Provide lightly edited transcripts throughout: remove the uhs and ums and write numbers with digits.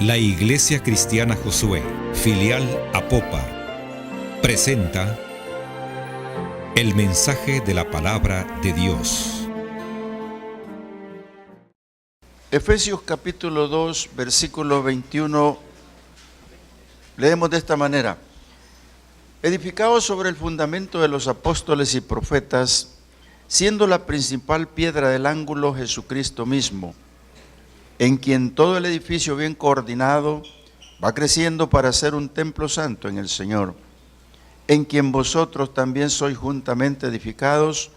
La Iglesia Cristiana Josué, filial Apopa, presenta el mensaje de la palabra de Dios. Efesios capítulo 2, versículo 21, leemos de esta manera: edificados sobre el fundamento de los apóstoles y profetas, siendo la principal piedra del ángulo Jesucristo mismo, en quien todo el edificio bien coordinado va creciendo para ser un templo santo en el Señor, en quien vosotros también sois juntamente edificados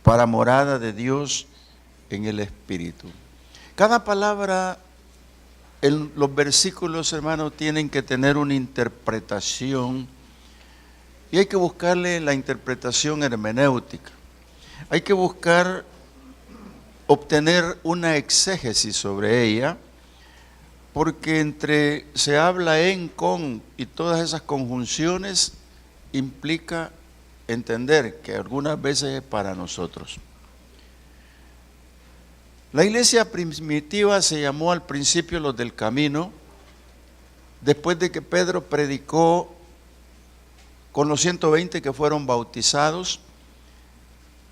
para morada de Dios en el Espíritu. Cada palabra en los versículos, hermanos, tienen que tener una interpretación y hay que buscarle la interpretación hermenéutica. Hay que buscar obtener una exégesis sobre ella, porque entre se habla en, con y todas esas conjunciones implica entender que algunas veces es para nosotros. La iglesia primitiva se llamó al principio los del camino, después de que Pedro predicó con los 120 que fueron bautizados.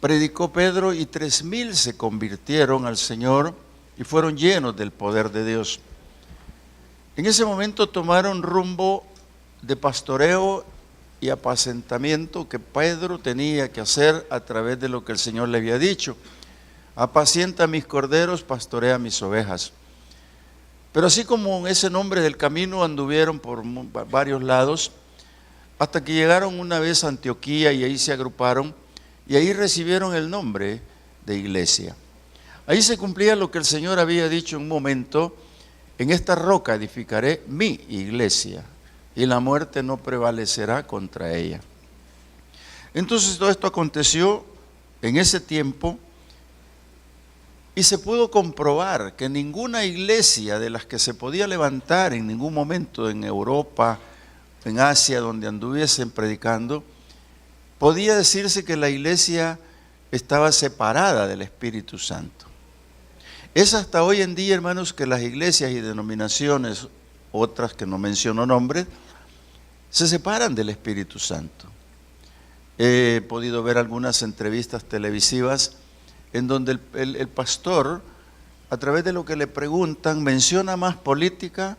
Predicó Pedro y 3,000 se convirtieron al Señor y fueron llenos del poder de Dios. En ese momento tomaron rumbo de pastoreo y apacentamiento que Pedro tenía que hacer a través de lo que el Señor le había dicho: apacienta mis corderos, pastorea mis ovejas. Pero así como en ese nombre del camino anduvieron por varios lados, hasta que llegaron una vez a Antioquía y ahí se agruparon. Y ahí recibieron el nombre de iglesia. Ahí se cumplía lo que el Señor había dicho en un momento: en esta roca edificaré mi iglesia, y la muerte no prevalecerá contra ella. Entonces todo esto aconteció en ese tiempo, y se pudo comprobar que ninguna iglesia de las que se podía levantar en ningún momento en Europa, en Asia, donde anduviesen predicando, podía decirse que la iglesia estaba separada del Espíritu Santo. Es hasta hoy en día, hermanos, que las iglesias y denominaciones, otras que no menciono nombres, se separan del Espíritu Santo. He podido ver algunas entrevistas televisivas en donde el pastor, a través de lo que le preguntan, menciona más política,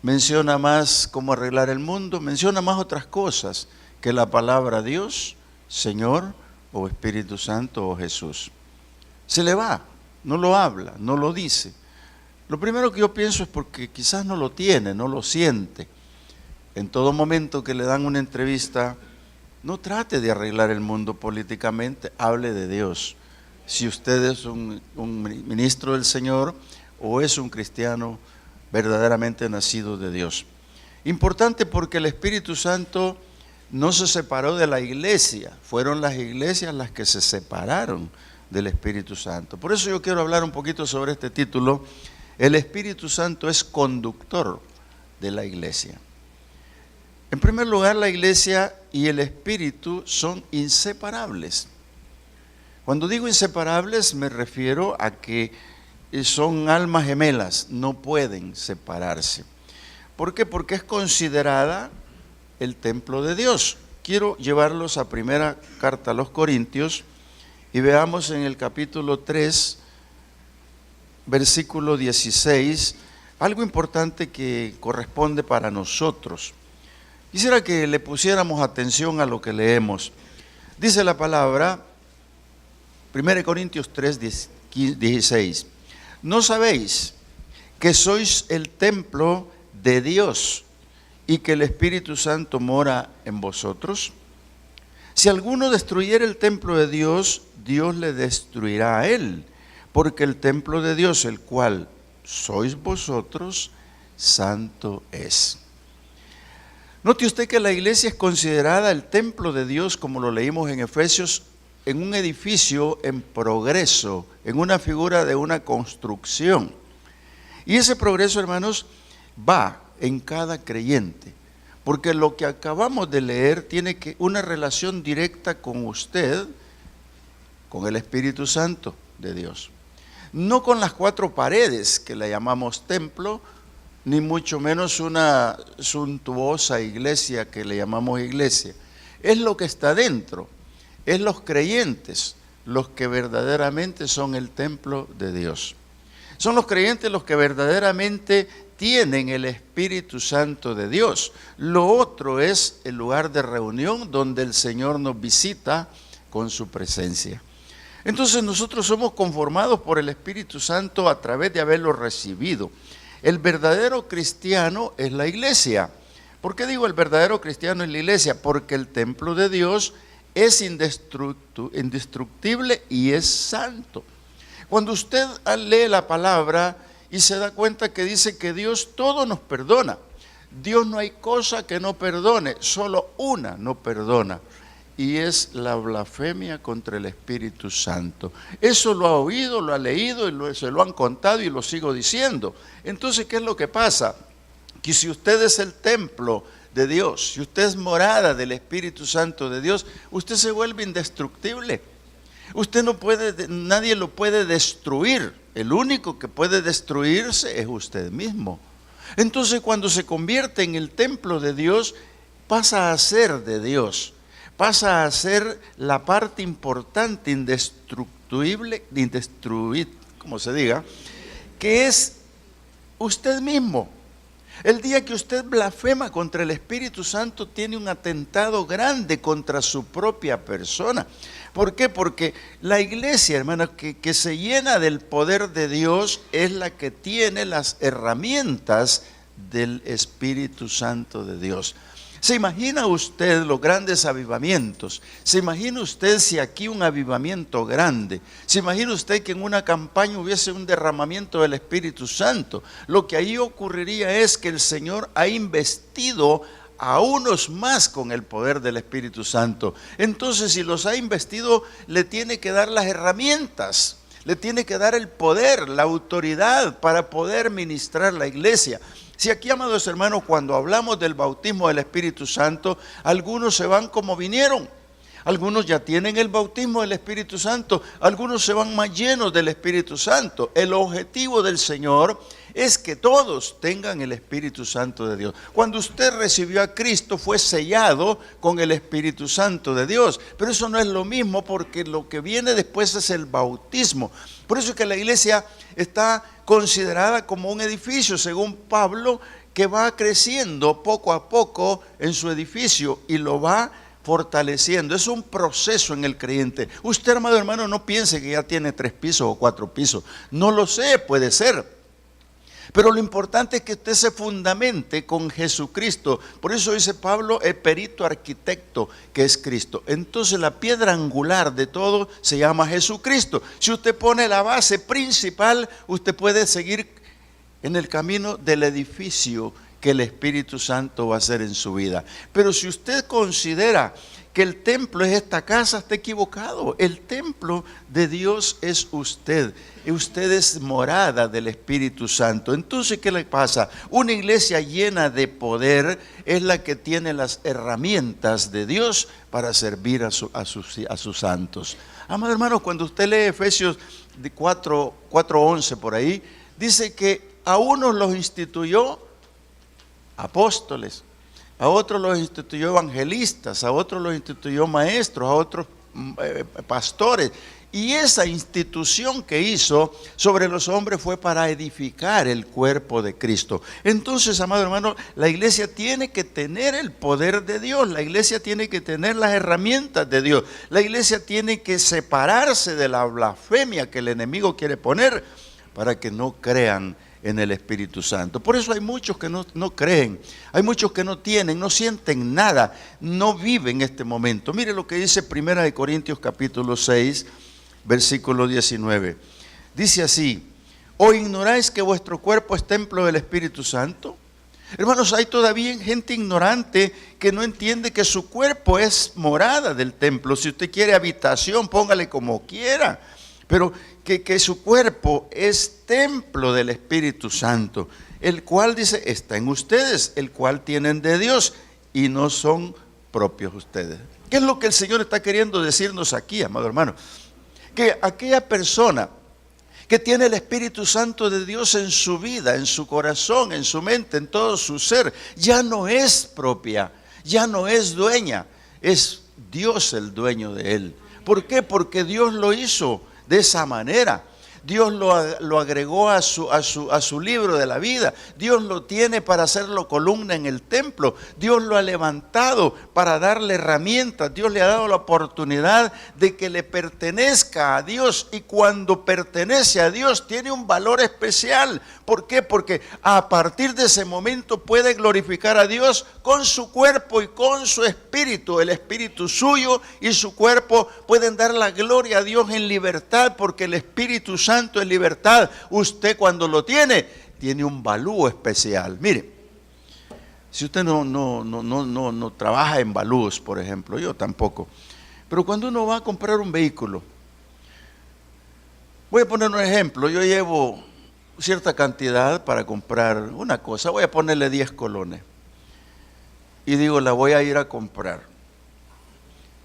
menciona más cómo arreglar el mundo, menciona más otras cosas que la palabra Dios, Señor o Espíritu Santo o Jesús. Se le va, no lo habla, no lo dice. Lo primero que yo pienso es porque quizás no lo tiene, no lo siente. En todo momento que le dan una entrevista, no trate de arreglar el mundo políticamente, hable de Dios. Si usted es un ministro del Señor o es un cristiano verdaderamente nacido de Dios. Importante porque el Espíritu Santo no se separó de la iglesia, fueron las iglesias las que se separaron del Espíritu Santo. Por eso yo quiero hablar un poquito sobre este título: el Espíritu Santo es conductor de la iglesia. En primer lugar, la iglesia y el Espíritu son inseparables. Cuando digo inseparables me refiero a que son almas gemelas, no pueden separarse. ¿Por qué? Porque es considerada el templo de Dios. Quiero llevarlos a primera carta a los Corintios y veamos en el capítulo 3, versículo 16, algo importante que corresponde para nosotros. Quisiera que le pusiéramos atención a lo que leemos. Dice la palabra, 1 Corintios 3, 16, ¿no sabéis que sois el templo de Dios y que el Espíritu Santo mora en vosotros? Si alguno destruyera el templo de Dios, Dios le destruirá a él, porque el templo de Dios, el cual sois vosotros, santo es. Note usted que la iglesia es considerada el templo de Dios, como lo leímos en Efesios, en un edificio en progreso, en una figura de una construcción. Y ese progreso, hermanos, va en cada creyente, porque lo que acabamos de leer tiene una relación directa con usted, con el Espíritu Santo de Dios. No con las 4 paredes que le llamamos templo, ni mucho menos una suntuosa iglesia que le llamamos iglesia. Es lo que está dentro, es los creyentes los que verdaderamente son el templo de Dios. Son los creyentes los que verdaderamente tienen el Espíritu Santo de Dios. Lo otro es el lugar de reunión donde el Señor nos visita con su presencia. Entonces nosotros somos conformados por el Espíritu Santo a través de haberlo recibido. El verdadero cristiano es la iglesia. ¿Por qué digo el verdadero cristiano es la iglesia? Porque el templo de Dios es indestructible y es santo. Cuando usted lee la palabra y se da cuenta que dice que Dios todo nos perdona. Dios no hay cosa que no perdone, solo una no perdona. Y es la blasfemia contra el Espíritu Santo. Eso lo ha oído, lo ha leído, y se lo han contado y lo sigo diciendo. Entonces, ¿qué es lo que pasa? Que si usted es el templo de Dios, si usted es morada del Espíritu Santo de Dios, usted se vuelve indestructible. Usted no puede, nadie lo puede destruir. El único que puede destruirse es usted mismo. Entonces, cuando se convierte en el templo de Dios, pasa a ser de Dios. Pasa a ser la parte importante, indestructible, como se diga, que es usted mismo. El día que usted blasfema contra el Espíritu Santo, tiene un atentado grande contra su propia persona. ¿Por qué? Porque la iglesia, hermanos, que se llena del poder de Dios, es la que tiene las herramientas del Espíritu Santo de Dios. ¿Se imagina usted los grandes avivamientos? ¿Se imagina usted si aquí un avivamiento grande? ¿Se imagina usted que en una campaña hubiese un derramamiento del Espíritu Santo? Lo que ahí ocurriría es que el Señor ha investido a unos más con el poder del Espíritu Santo. Entonces, si los ha investido, le tiene que dar las herramientas, le tiene que dar el poder, la autoridad para poder ministrar la iglesia. Si aquí, amados hermanos, cuando hablamos del bautismo del Espíritu Santo, algunos se van como vinieron. Algunos ya tienen el bautismo del Espíritu Santo, algunos se van más llenos del Espíritu Santo. El objetivo del Señor es que todos tengan el Espíritu Santo de Dios. Cuando usted recibió a Cristo, fue sellado con el Espíritu Santo de Dios. Pero eso no es lo mismo, porque lo que viene después es el bautismo. Por eso es que la iglesia está considerada como un edificio, según Pablo, que va creciendo poco a poco en su edificio y lo va fortaleciendo. Es un proceso en el creyente. Usted, amado hermano, no piense que ya tiene 3 pisos o 4 pisos. No lo sé, puede ser. Pero lo importante es que usted se fundamente con Jesucristo. Por eso dice Pablo, el perito arquitecto que es Cristo. Entonces la piedra angular de todo se llama Jesucristo. Si usted pone la base principal, usted puede seguir en el camino del edificio que el Espíritu Santo va a hacer en su vida. Pero si usted considera que el templo es esta casa, está equivocado. El templo de Dios es usted. Y usted es morada del Espíritu Santo. Entonces, ¿qué le pasa? Una iglesia llena de poder es la que tiene las herramientas de Dios para servir a sus santos. Amados hermanos, cuando usted lee Efesios 4:11 por ahí, dice que a unos los instituyó apóstoles, a otros los instituyó evangelistas, a otros los instituyó maestros, a otros pastores. Y esa institución que hizo sobre los hombres fue para edificar el cuerpo de Cristo. Entonces, amado hermano, la iglesia tiene que tener el poder de Dios, la iglesia tiene que tener las herramientas de Dios, la iglesia tiene que separarse de la blasfemia que el enemigo quiere poner para que no crean en el Espíritu Santo. Por eso hay muchos que no creen, hay muchos que no tienen, no sienten nada, no viven este momento. Mire lo que dice 1 Corintios capítulo 6, versículo 19. Dice así: ¿o ignoráis que vuestro cuerpo es templo del Espíritu Santo? Hermanos, hay todavía gente ignorante que no entiende que su cuerpo es morada del templo. Si usted quiere habitación, póngale como quiera, pero que su cuerpo es templo del Espíritu Santo, el cual, dice, está en ustedes, el cual tienen de Dios y no son propios ustedes. ¿Qué es lo que el Señor está queriendo decirnos aquí, amado hermano? Que aquella persona que tiene el Espíritu Santo de Dios en su vida, en su corazón, en su mente, en todo su ser, ya no es propia, ya no es dueña, es Dios el dueño de él. ¿Por qué? Porque Dios lo hizo de esa manera. Dios lo agregó a su libro de la vida. Dios lo tiene para hacerlo columna en el templo. Dios lo ha levantado para darle herramientas. Dios le ha dado la oportunidad de que le pertenezca a Dios. Y cuando pertenece a Dios tiene un valor especial. ¿Por qué? Porque a partir de ese momento puede glorificar a Dios con su cuerpo y con su espíritu. El espíritu suyo y su cuerpo pueden dar la gloria a Dios en libertad, porque el Espíritu Santo es libertad. Usted cuando lo tiene un valúo especial. Mire, si usted no trabaja en valúos, por ejemplo, yo tampoco, pero cuando uno va a comprar un vehículo, voy a poner un ejemplo, yo llevo cierta cantidad para comprar una cosa, voy a ponerle 10 colones y digo, la voy a ir a comprar,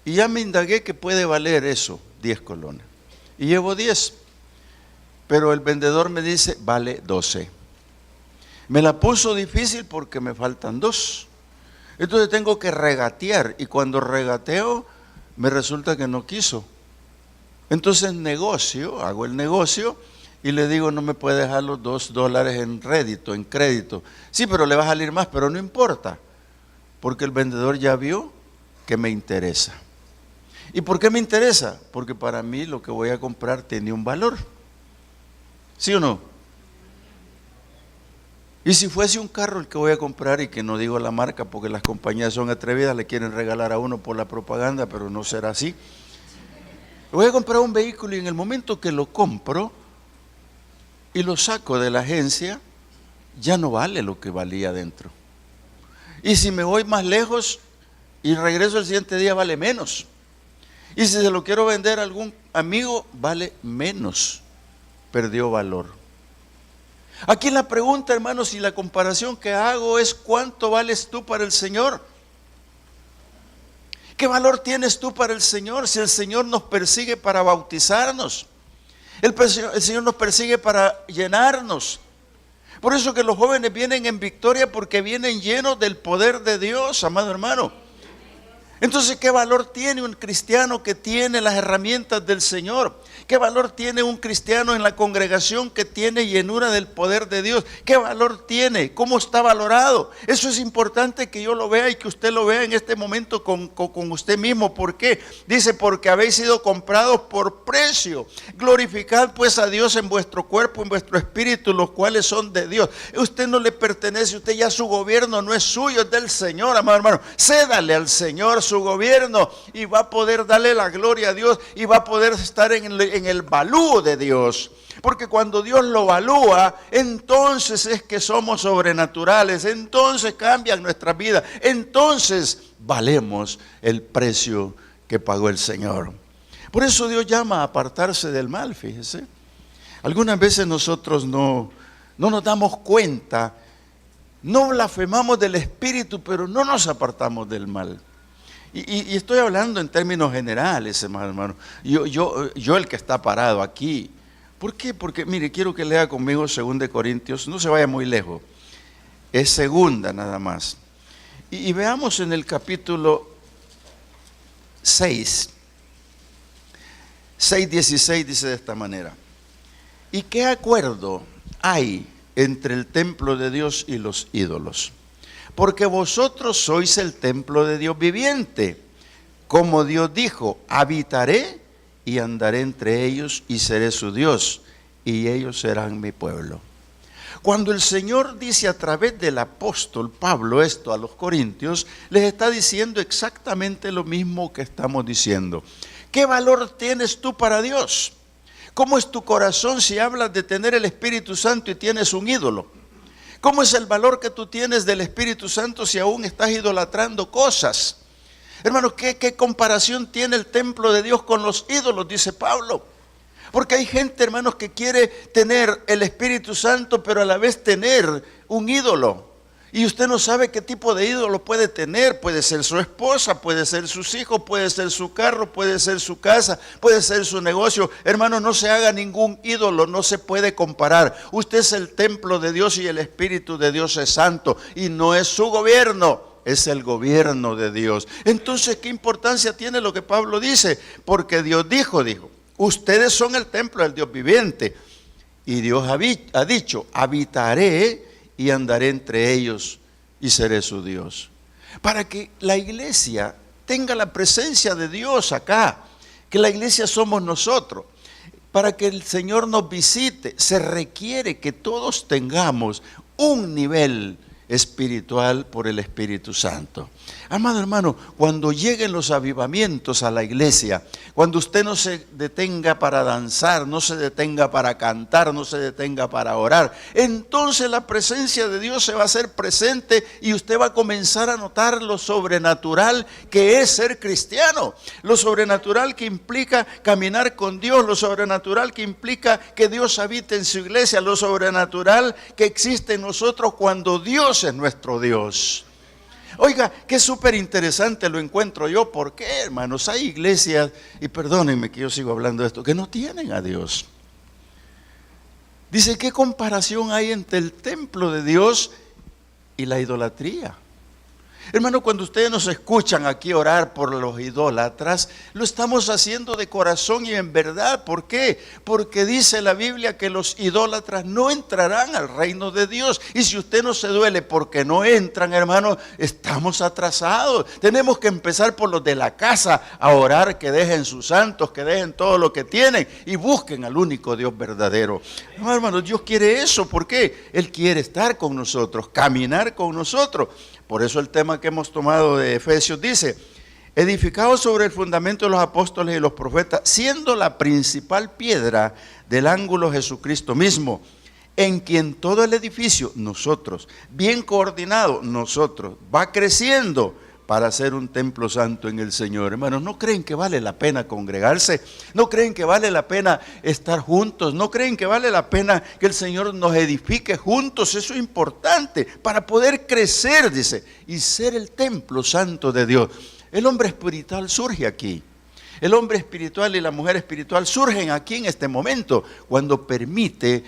y ya me indagué que puede valer eso, 10 colones, y llevo 10, pero el vendedor me dice, vale 12. Me la puso difícil porque me faltan 2. Entonces tengo que regatear, y cuando regateo me resulta que no quiso. Entonces hago el negocio y le digo, no me puede dejar los $2 en crédito. Sí, pero le va a salir más, pero no importa, porque el vendedor ya vio que me interesa. ¿Y por qué me interesa? Porque para mí lo que voy a comprar tiene un valor. ¿Sí o no? Y si fuese un carro el que voy a comprar, y que no digo la marca porque las compañías son atrevidas, le quieren regalar a uno por la propaganda, pero no será así. Voy a comprar un vehículo y en el momento que lo compro y lo saco de la agencia, ya no vale lo que valía dentro. Y si me voy más lejos y regreso el siguiente día, vale menos. Y si se lo quiero vender a algún amigo, vale menos. Perdió valor. Aquí la pregunta, hermanos, y la comparación que hago es: ¿cuánto vales tú para el Señor? ¿Qué valor tienes tú para el Señor? Si el Señor nos persigue para bautizarnos, el Señor nos persigue para llenarnos. Por eso que los jóvenes vienen en victoria, porque vienen llenos del poder de Dios, amado hermano. Entonces, ¿qué valor tiene un cristiano que tiene las herramientas del Señor? ¿Qué valor tiene un cristiano en la congregación que tiene llenura del poder de Dios? ¿Qué valor tiene? ¿Cómo está valorado? Eso es importante que yo lo vea y que usted lo vea en este momento con usted mismo. ¿Por qué? Dice, porque habéis sido comprados por precio. Glorificad pues a Dios en vuestro cuerpo, en vuestro espíritu, los cuales son de Dios. Usted no le pertenece, usted ya, su gobierno no es suyo, es del Señor, amado hermano. Cédale al Señor su gobierno y va a poder darle la gloria a Dios, y va a poder estar en el valúo de Dios. Porque cuando Dios lo valúa, entonces es que somos sobrenaturales, entonces cambian nuestras vidas, entonces valemos el precio que pagó el Señor. Por eso Dios llama a apartarse del mal, fíjese. Algunas veces nosotros no nos damos cuenta, no blasfemamos del Espíritu, pero no nos apartamos del mal. Y estoy hablando en términos generales, hermano. Yo el que está parado aquí. ¿Por qué? Porque, mire, quiero que lea conmigo 2 Corintios, no se vaya muy lejos. Es segunda nada más. Y veamos en el capítulo 6. 6:16 dice de esta manera: ¿y qué acuerdo hay entre el templo de Dios y los ídolos? Porque vosotros sois el templo de Dios viviente. Como Dios dijo, habitaré y andaré entre ellos y seré su Dios, y ellos serán mi pueblo. Cuando el Señor dice a través del apóstol Pablo esto a los corintios, les está diciendo exactamente lo mismo que estamos diciendo. ¿Qué valor tienes tú para Dios? ¿Cómo es tu corazón si hablas de tener el Espíritu Santo y tienes un ídolo? ¿Cómo es el valor que tú tienes del Espíritu Santo si aún estás idolatrando cosas? Hermanos, ¿qué comparación tiene el templo de Dios con los ídolos? Dice Pablo. Porque hay gente, hermanos, que quiere tener el Espíritu Santo, pero a la vez tener un ídolo. Y usted no sabe qué tipo de ídolo puede tener. Puede ser su esposa, puede ser sus hijos, puede ser su carro, puede ser su casa, puede ser su negocio. Hermano, no se haga ningún ídolo, no se puede comparar. Usted es el templo de Dios y el Espíritu de Dios es santo. Y no es su gobierno, es el gobierno de Dios. Entonces, ¿qué importancia tiene lo que Pablo dice? Porque Dios dijo, ustedes son el templo del Dios viviente. Y Dios ha dicho, habitaré y andaré entre ellos y seré su Dios. Para que la iglesia tenga la presencia de Dios acá, que la iglesia somos nosotros, para que el Señor nos visite, se requiere que todos tengamos un nivel espiritual por el Espíritu Santo. Amado hermano, cuando lleguen los avivamientos a la iglesia, cuando usted no se detenga para danzar, no se detenga para cantar, no se detenga para orar, entonces la presencia de Dios se va a hacer presente y usted va a comenzar a notar lo sobrenatural que es ser cristiano, lo sobrenatural que implica caminar con Dios, lo sobrenatural que implica que Dios habite en su iglesia, lo sobrenatural que existe en nosotros cuando Dios es nuestro Dios. Oiga, qué súper interesante lo encuentro yo. ¿Por qué, hermanos? Hay iglesias, y perdónenme que yo sigo hablando de esto, que no tienen a Dios. Dice, ¿qué comparación hay entre el templo de Dios y la idolatría? Hermano, cuando ustedes nos escuchan aquí orar por los idólatras, lo estamos haciendo de corazón y en verdad. ¿Por qué? Porque dice la Biblia que los idólatras no entrarán al reino de Dios. Y si usted no se duele porque no entran, hermano, estamos atrasados. Tenemos que empezar por los de la casa a orar que dejen sus santos, que dejen todo lo que tienen y busquen al único Dios verdadero. No, hermano, Dios quiere eso. ¿Por qué? Él quiere estar con nosotros, caminar con nosotros. Por eso el tema que hemos tomado de Efesios dice, edificado sobre el fundamento de los apóstoles y los profetas, siendo la principal piedra del ángulo Jesucristo mismo, en quien todo el edificio, nosotros, bien coordinado, nosotros, va creciendo para ser un templo santo en el Señor. Hermanos, ¿no creen que vale la pena congregarse? ¿No creen que vale la pena estar juntos? ¿No creen que vale la pena que el Señor nos edifique juntos? Eso es importante para poder crecer, dice, y ser el templo santo de Dios. El hombre espiritual surge aquí. El hombre espiritual y la mujer espiritual surgen aquí en este momento, cuando permite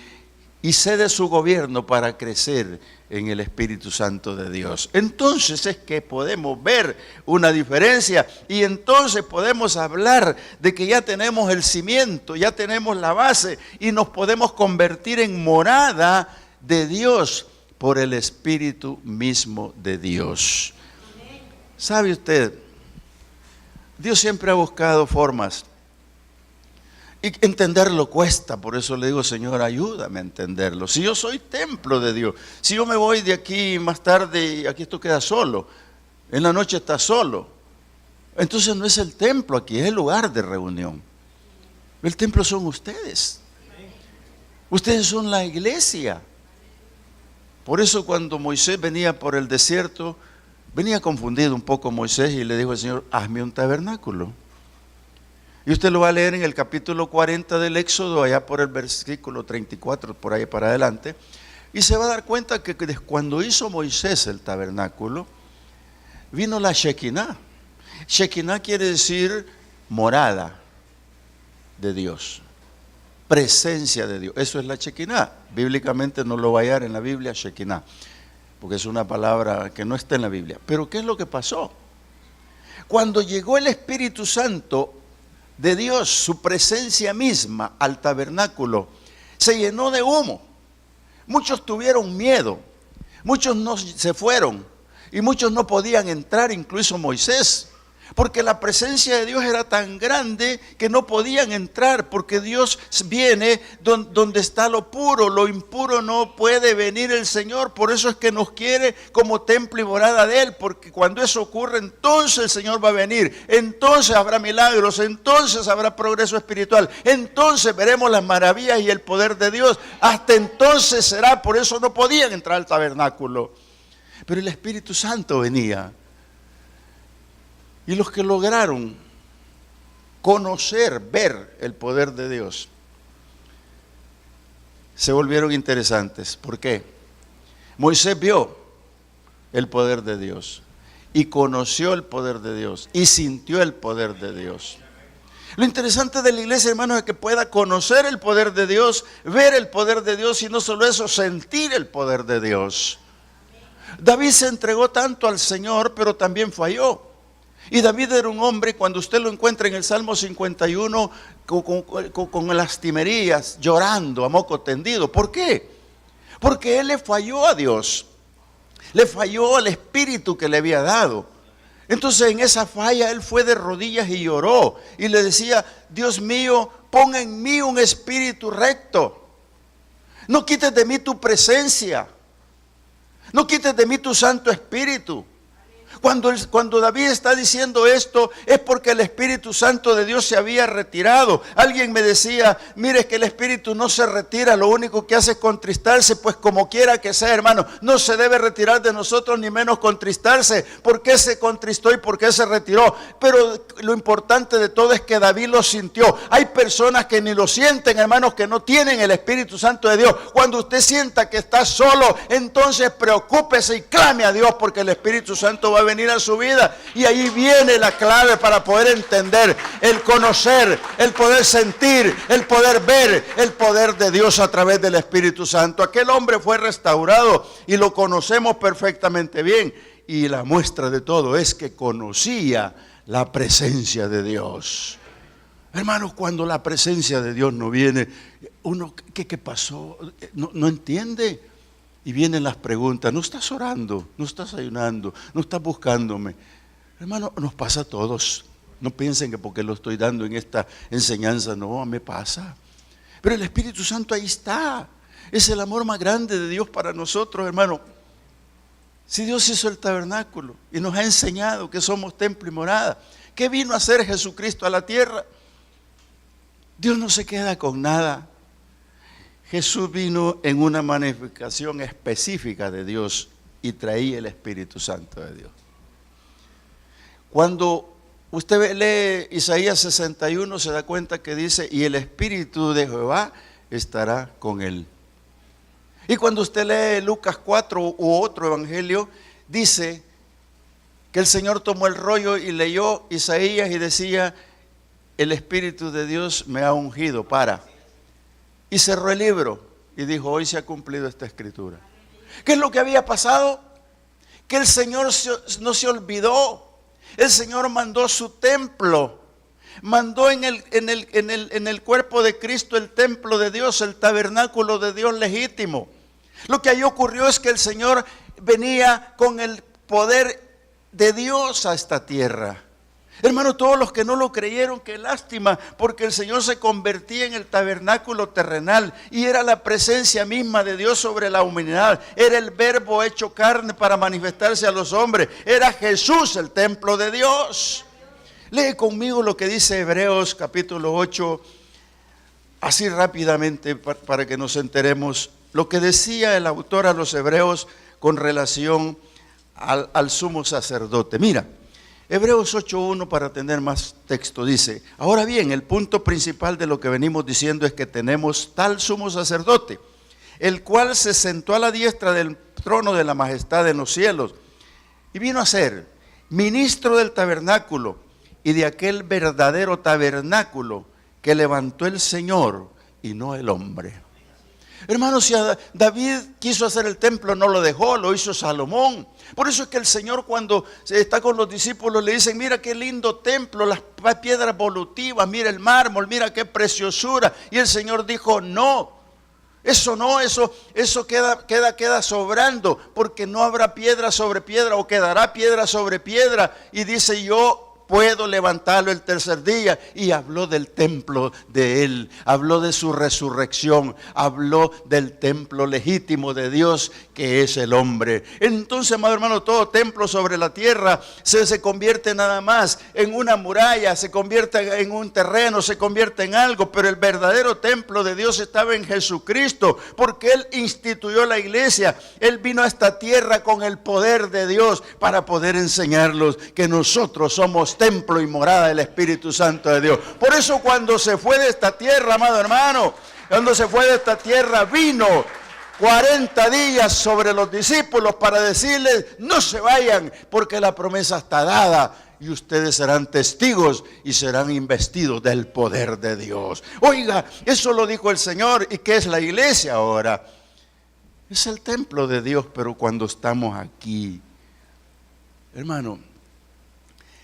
y cede su gobierno para crecer en el Espíritu Santo de Dios. Entonces es que podemos ver una diferencia y entonces podemos hablar de que ya tenemos el cimiento, ya tenemos la base y nos podemos convertir en morada de Dios por el Espíritu mismo de Dios. ¿Sabe usted? Dios siempre ha buscado formas. Y entenderlo cuesta, por eso le digo, Señor, ayúdame a entenderlo. Si yo soy templo de Dios, si yo me voy de aquí más tarde y aquí esto queda solo, en la noche está solo, entonces no es el templo aquí, es el lugar de reunión. El templo son ustedes. Ustedes son la iglesia. Por eso cuando Moisés venía por el desierto, venía confundido un poco Moisés y le dijo al Señor, hazme un tabernáculo. Y usted lo va a leer en el capítulo 40 del Éxodo, allá por el versículo 34, por ahí para adelante, y se va a dar cuenta que cuando hizo Moisés el tabernáculo, vino la Shekinah. Shekinah quiere decir morada de Dios, presencia de Dios. Eso es la Shekinah. Bíblicamente no lo va a hallar en la Biblia, Shekinah, porque es una palabra que no está en la Biblia. Pero ¿qué es lo que pasó? Cuando llegó el Espíritu Santo de Dios, su presencia misma al tabernáculo, se llenó de humo. Muchos tuvieron miedo, muchos no se fueron y muchos no podían entrar, incluso Moisés, porque la presencia de Dios era tan grande que no podían entrar, porque Dios viene donde está lo puro, lo impuro no puede venir el Señor. Por eso es que nos quiere como templo y morada de Él, porque cuando eso ocurre, entonces el Señor va a venir, entonces habrá milagros, entonces habrá progreso espiritual, entonces veremos las maravillas y el poder de Dios. Hasta entonces será, por eso no podían entrar al tabernáculo, pero el Espíritu Santo venía. Y los que lograron conocer, ver el poder de Dios, se volvieron interesantes. ¿Por qué? Moisés vio el poder de Dios. Y conoció el poder de Dios. Y sintió el poder de Dios. Lo interesante de la iglesia, hermanos, es que pueda conocer el poder de Dios, ver el poder de Dios y no solo eso, sentir el poder de Dios. David se entregó tanto al Señor, pero también falló. Y David era un hombre, cuando usted lo encuentra en el Salmo 51, con lastimerías, llorando a moco tendido. ¿Por qué? Porque él le falló a Dios. Le falló al Espíritu que le había dado. Entonces en esa falla él fue de rodillas y lloró. Y le decía, Dios mío, pon en mí un espíritu recto. No quites de mí tu presencia. No quites de mí tu Santo Espíritu. Cuando David está diciendo esto es porque el Espíritu Santo de Dios se había retirado. Alguien me decía, mire que el Espíritu no se retira, lo único que hace es contristarse. Pues como quiera que sea, hermano, no se debe retirar de nosotros ni menos contristarse. ¿Por qué se contristó y por qué se retiró? Pero lo importante de todo es que David lo sintió. Hay personas que ni lo sienten, hermanos, que no tienen el Espíritu Santo de Dios. Cuando usted sienta que está solo, entonces preocúpese y clame a Dios, porque el Espíritu Santo va a venir a su vida, y ahí viene la clave para poder entender, el conocer, el poder sentir, el poder ver el poder de Dios a través del Espíritu Santo. Aquel hombre fue restaurado y lo conocemos perfectamente bien, y la muestra de todo es que conocía la presencia de Dios. Hermanos, cuando la presencia de Dios no viene, uno, ¿qué pasó? No entiende. Y vienen las preguntas, ¿no estás orando? ¿No estás ayunando? ¿No estás buscándome? Hermano, nos pasa a todos. No piensen que porque lo estoy dando en esta enseñanza, no, me pasa. Pero el Espíritu Santo ahí está. Es el amor más grande de Dios para nosotros, hermano. Si Dios hizo el tabernáculo y nos ha enseñado que somos templo y morada, ¿qué vino a hacer Jesucristo a la tierra? Dios no se queda con nada. Jesús vino en una manifestación específica de Dios y traía el Espíritu Santo de Dios. Cuando usted lee Isaías 61, se da cuenta que dice, y el Espíritu de Jehová estará con él. Y cuando usted lee Lucas 4 u otro evangelio, dice que el Señor tomó el rollo y leyó Isaías y decía, el Espíritu de Dios me ha ungido para... Y cerró el libro y dijo, hoy se ha cumplido esta escritura. ¿Qué es lo que había pasado? Que el Señor no se olvidó. El Señor mandó su templo. Mandó en el cuerpo de Cristo el templo de Dios, el tabernáculo de Dios legítimo. Lo que ahí ocurrió es que el Señor venía con el poder de Dios a esta tierra. Hermano, todos los que no lo creyeron, qué lástima, porque el Señor se convertía en el tabernáculo terrenal y era la presencia misma de Dios sobre la humanidad. Era el verbo hecho carne para manifestarse a los hombres. Era Jesús el templo de Dios. Lee conmigo lo que dice Hebreos capítulo 8, así rápidamente para que nos enteremos. Lo que decía el autor a los hebreos con relación al sumo sacerdote. Mira. Hebreos 8.1, para tener más texto, dice, ahora bien, el punto principal de lo que venimos diciendo es que tenemos tal sumo sacerdote, el cual se sentó a la diestra del trono de la majestad en los cielos, y vino a ser ministro del tabernáculo y de aquel verdadero tabernáculo que levantó el Señor y no el hombre. Hermanos, si David quiso hacer el templo, no lo dejó, lo hizo Salomón. Por eso es que el Señor, cuando está con los discípulos, le dicen, mira qué lindo templo, las piedras volutivas, mira el mármol, mira qué preciosura. Y el Señor dijo, no, eso queda sobrando, porque no habrá piedra sobre piedra, o quedará piedra sobre piedra. Y dice, yo puedo levantarlo el tercer día. Y habló del templo de él, habló de su resurrección, habló del templo legítimo de Dios que es el hombre. Entonces, amado hermano, todo templo sobre la tierra se convierte nada más en una muralla, se convierte en un terreno, se convierte en algo, pero el verdadero templo de Dios estaba en Jesucristo, porque Él instituyó la iglesia. Él vino a esta tierra con el poder de Dios para poder enseñarlos que nosotros somos templo y morada del Espíritu Santo de Dios. Por eso cuando se fue de esta tierra, amado hermano, cuando se fue de esta tierra, vino 40 días sobre los discípulos para decirles, no se vayan, porque la promesa está dada y ustedes serán testigos y serán investidos del poder de Dios. Oiga, eso lo dijo el Señor. ¿Y qué es la iglesia ahora? Es el templo de Dios, pero cuando estamos aquí, hermano,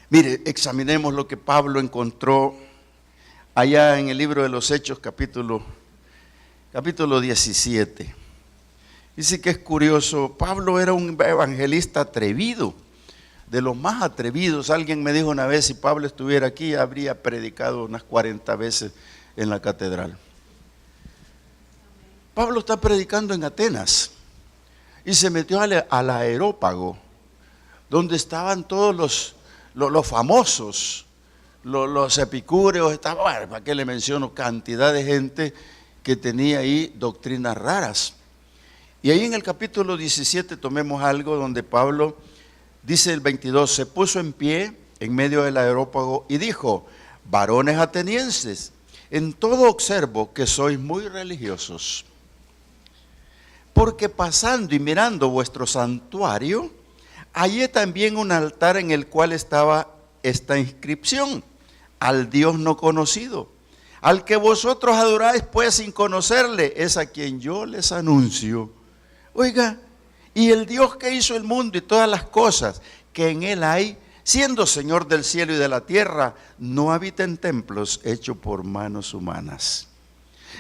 mire, examinemos lo que Pablo encontró allá en el libro de los Hechos, capítulo 17. Dice que es curioso, Pablo era un evangelista atrevido, de los más atrevidos. Alguien me dijo una vez, si Pablo estuviera aquí, habría predicado unas 40 veces en la catedral. Pablo está predicando en Atenas y se metió al Areópago, donde estaban todos los famosos, los epicúreos. Bueno, ¿para qué le menciono? Cantidad de gente que tenía ahí doctrinas raras. Y ahí en el capítulo 17 tomemos algo donde Pablo dice el 22, se puso en pie en medio del Areópago y dijo, varones atenienses, en todo observo que sois muy religiosos, porque pasando y mirando vuestro santuario, hallé también un altar en el cual estaba esta inscripción, al Dios no conocido, al que vosotros adoráis pues sin conocerle, es a quien yo les anuncio. Oiga, y el Dios que hizo el mundo y todas las cosas que en él hay, siendo Señor del cielo y de la tierra, no habita en templos hechos por manos humanas.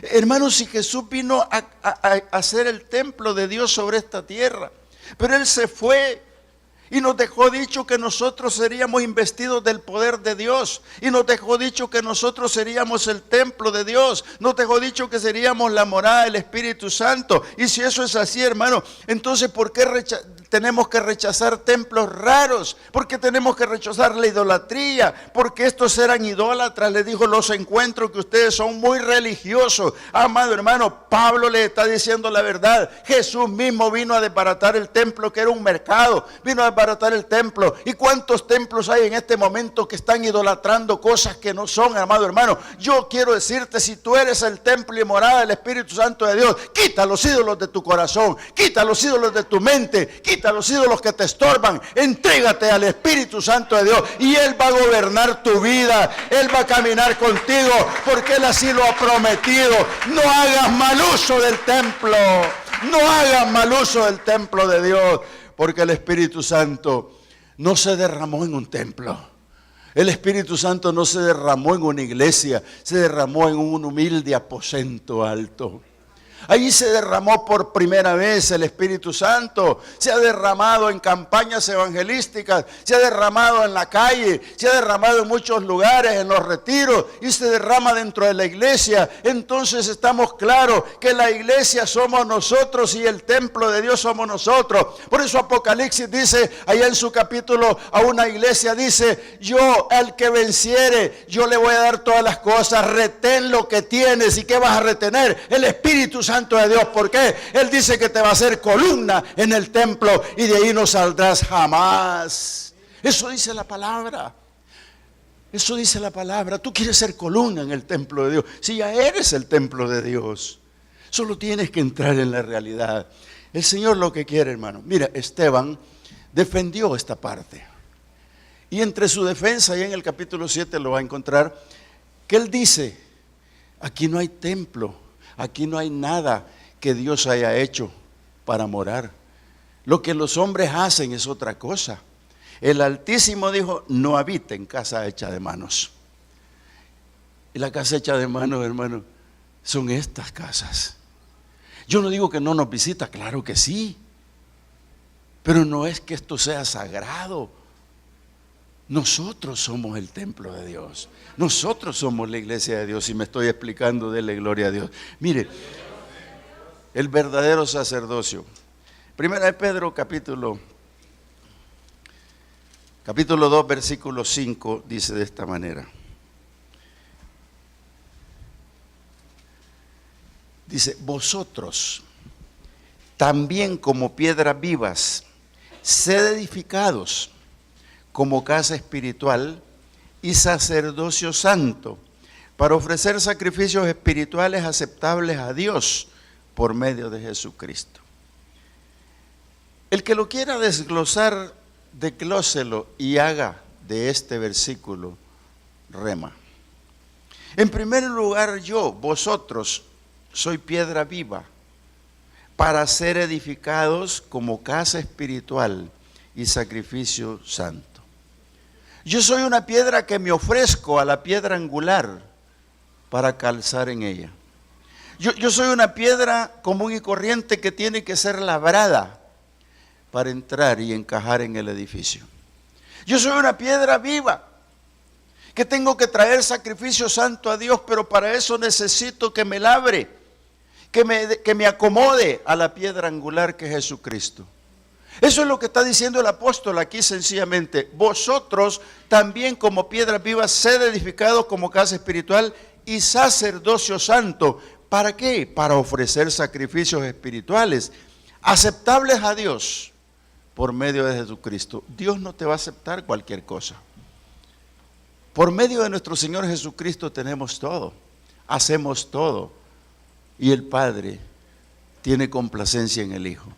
Hermanos, si Jesús vino a hacer el templo de Dios sobre esta tierra, pero Él se fue y nos dejó dicho que nosotros seríamos investidos del poder de Dios, y nos dejó dicho que nosotros seríamos el templo de Dios, nos dejó dicho que seríamos la morada del Espíritu Santo. Y si eso es así, hermano, entonces ¿por qué tenemos que rechazar templos raros? ¿Por qué tenemos que rechazar la idolatría? Porque estos eran idólatras. Les dijo, los encuentro que ustedes son muy religiosos. Amado hermano, Pablo le está diciendo la verdad. Jesús mismo vino a desbaratar el templo, que era un mercado, vino a desbaratar el templo. ¿Y cuántos templos hay en este momento que están idolatrando cosas que no son, amado hermano? Yo quiero decirte, si tú eres el templo y morada del Espíritu Santo de Dios, quita los ídolos de tu corazón, quita los ídolos de tu mente, quita los ídolos que te estorban, entrégate al Espíritu Santo de Dios y Él va a gobernar tu vida, Él va a caminar contigo, porque Él así lo ha prometido. No hagas mal uso del templo, no hagas mal uso del templo de Dios, porque el Espíritu Santo no se derramó en un templo. El Espíritu Santo no se derramó en una iglesia, se derramó en un humilde aposento alto. Allí se derramó por primera vez el Espíritu Santo. Se ha derramado en campañas evangelísticas, se ha derramado en la calle, se ha derramado en muchos lugares, en los retiros, y se derrama dentro de la iglesia. Entonces estamos claros que la iglesia somos nosotros y el templo de Dios somos nosotros. Por eso Apocalipsis dice, allá en su capítulo, a una iglesia dice, yo al que venciere, yo le voy a dar todas las cosas. Retén lo que tienes. ¿Y qué vas a retener? El Espíritu Santo de Dios. ¿Por qué? Él dice que te va a hacer columna en el templo y de ahí no saldrás jamás. Eso dice la palabra. Eso dice la palabra. Tú quieres ser columna en el templo de Dios. Si ya eres el templo de Dios, solo tienes que entrar en la realidad. El Señor lo que quiere, hermano. Mira, Esteban defendió esta parte. Y entre su defensa, y en el capítulo 7 lo va a encontrar, que él dice, aquí no hay templo. Aquí no hay nada que Dios haya hecho para morar. Lo que los hombres hacen es otra cosa. El Altísimo dijo, no habita en casa hecha de manos. Y la casa hecha de manos, hermano, son estas casas. Yo no digo que no nos visita, claro que sí. Pero no es que esto sea sagrado. Nosotros somos el templo de Dios. Nosotros somos la iglesia de Dios. Y me estoy explicando, dele gloria a Dios. Mire, el verdadero sacerdocio. Primera de Pedro, capítulo 2, versículo 5, dice de esta manera. Dice, vosotros también como piedras vivas, sed edificados como casa espiritual y sacerdocio santo, para ofrecer sacrificios espirituales aceptables a Dios por medio de Jesucristo. El que lo quiera desglosar, desglóselo y haga de este versículo rema. En primer lugar, vosotros, soy piedra viva para ser edificados como casa espiritual y sacrificio santo. Yo soy una piedra que me ofrezco a la piedra angular para calzar en ella. Yo soy una piedra común y corriente que tiene que ser labrada para entrar y encajar en el edificio. Yo soy una piedra viva que tengo que traer sacrificio santo a Dios, pero para eso necesito que me labre, que me acomode a la piedra angular que es Jesucristo. Eso es lo que está diciendo el apóstol aquí sencillamente. Vosotros también como piedras vivas sed edificados como casa espiritual y sacerdocio santo. ¿Para qué? Para ofrecer sacrificios espirituales aceptables a Dios por medio de Jesucristo. Dios no te va a aceptar cualquier cosa. Por medio de nuestro Señor Jesucristo tenemos todo, hacemos todo, y el Padre tiene complacencia en el Hijo.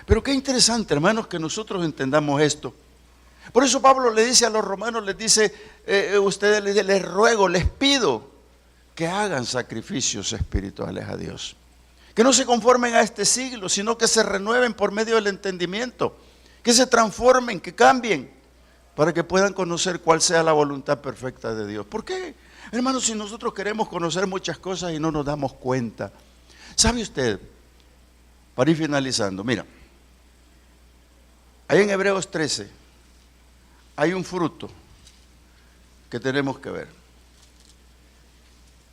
Pero qué interesante, hermanos, que nosotros entendamos esto. Por eso Pablo le dice a los romanos, les dice, ustedes les ruego, les pido que hagan sacrificios espirituales a Dios. Que no se conformen a este siglo, sino que se renueven por medio del entendimiento, que se transformen, que cambien, para que puedan conocer cuál sea la voluntad perfecta de Dios. ¿Por qué? Hermanos, si nosotros queremos conocer muchas cosas y no nos damos cuenta. ¿Sabe usted? Para ir finalizando, mira, ahí en Hebreos 13 hay un fruto que tenemos que ver.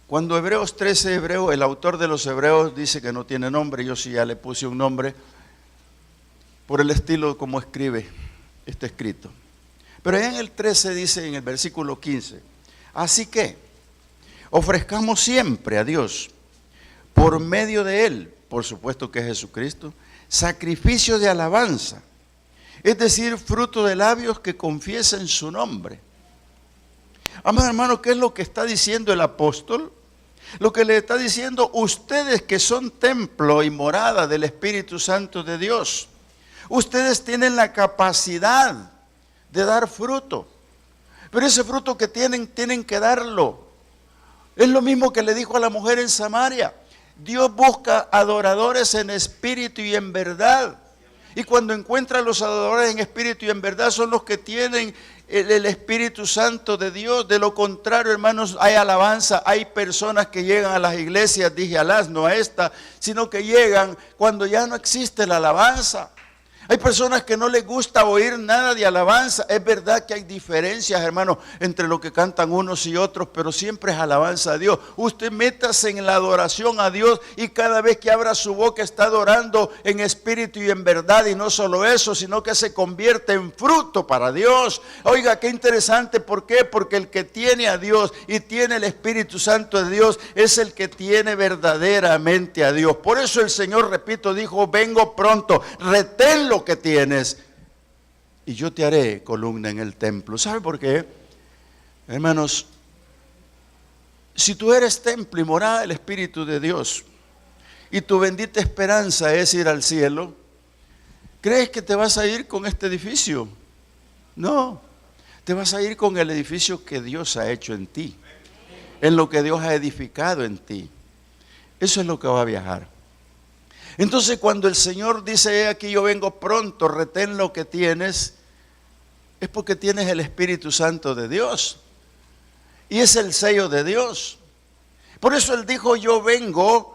Cuando Hebreos 13, el autor de los Hebreos dice que no tiene nombre, yo sí ya le puse un nombre por el estilo como escribe este escrito. Pero allá en el 13 dice en el versículo 15, así que ofrezcamos siempre a Dios por medio de Él, por supuesto que es Jesucristo, sacrificio de alabanza, es decir, fruto de labios que confiesen su nombre. Amados hermanos, ¿qué es lo que está diciendo el apóstol? Lo que le está diciendo, ustedes que son templo y morada del Espíritu Santo de Dios, ustedes tienen la capacidad de dar fruto, pero ese fruto que tienen que darlo. Es lo mismo que le dijo a la mujer en Samaria. Dios busca adoradores en espíritu y en verdad. Y cuando encuentra a los adoradores en espíritu y en verdad son los que tienen el Espíritu Santo de Dios. De lo contrario, hermanos, hay alabanza, hay personas que llegan a las iglesias, dije alas, no a esta, sino que llegan cuando ya no existe la alabanza. Hay personas que no les gusta oír nada de alabanza. Es verdad que hay diferencias, hermanos, entre lo que cantan unos y otros, pero siempre es alabanza a Dios. Usted métase en la adoración a Dios y cada vez que abra su boca está adorando en espíritu y en verdad. Y no solo eso, sino que se convierte en fruto para Dios. Oiga, qué interesante. ¿Por qué? Porque el que tiene a Dios y tiene el Espíritu Santo de Dios es el que tiene verdaderamente a Dios. Por eso el Señor, repito, dijo, vengo pronto, reténlo que tienes y yo te haré columna en el templo. ¿Sabe por qué? Hermanos, si tú eres templo y morada del Espíritu de Dios y tu bendita esperanza es ir al cielo, ¿crees que te vas a ir con este edificio? No, te vas a ir con el edificio que Dios ha hecho en ti, en lo que Dios ha edificado en ti. Eso es lo que va a viajar. Entonces cuando el Señor dice, aquí yo vengo pronto, retén lo que tienes, es porque tienes el Espíritu Santo de Dios. Y es el sello de Dios. Por eso Él dijo, yo vengo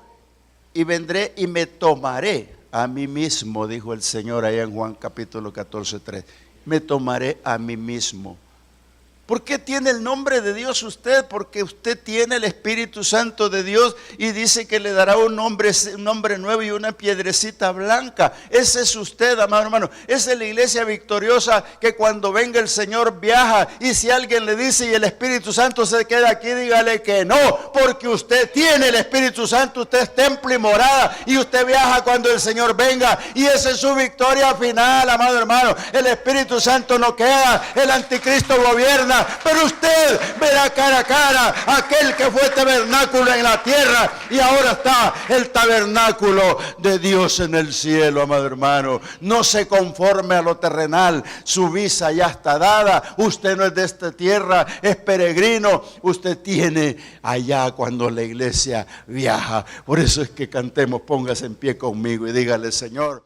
y vendré y me tomaré a mí mismo, dijo el Señor allá en Juan capítulo 14:3. Me tomaré a mí mismo. ¿Por qué tiene el nombre de Dios usted? Porque usted tiene el Espíritu Santo de Dios y dice que le dará un nombre nuevo y una piedrecita blanca. Ese es usted, amado hermano. Esa es la iglesia victoriosa que cuando venga el Señor viaja. Y si alguien le dice y el Espíritu Santo se queda aquí, dígale que no. Porque usted tiene el Espíritu Santo, usted es templo y morada. Y usted viaja cuando el Señor venga. Y esa es su victoria final, amado hermano. El Espíritu Santo no queda, el anticristo gobierna. tierra, pero usted verá cara a cara aquel que fue tabernáculo en la tierra y ahora está el tabernáculo de Dios en el cielo, amado hermano. No se conforme a lo terrenal, su visa ya está dada, usted no es de esta tierra, es peregrino, usted tiene allá cuando la iglesia viaja. Por eso es que cantemos, póngase en pie conmigo y dígale: Señor.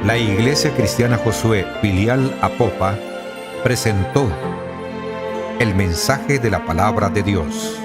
La Iglesia Cristiana Josué, filial Apopa, presentó el mensaje de la palabra de Dios.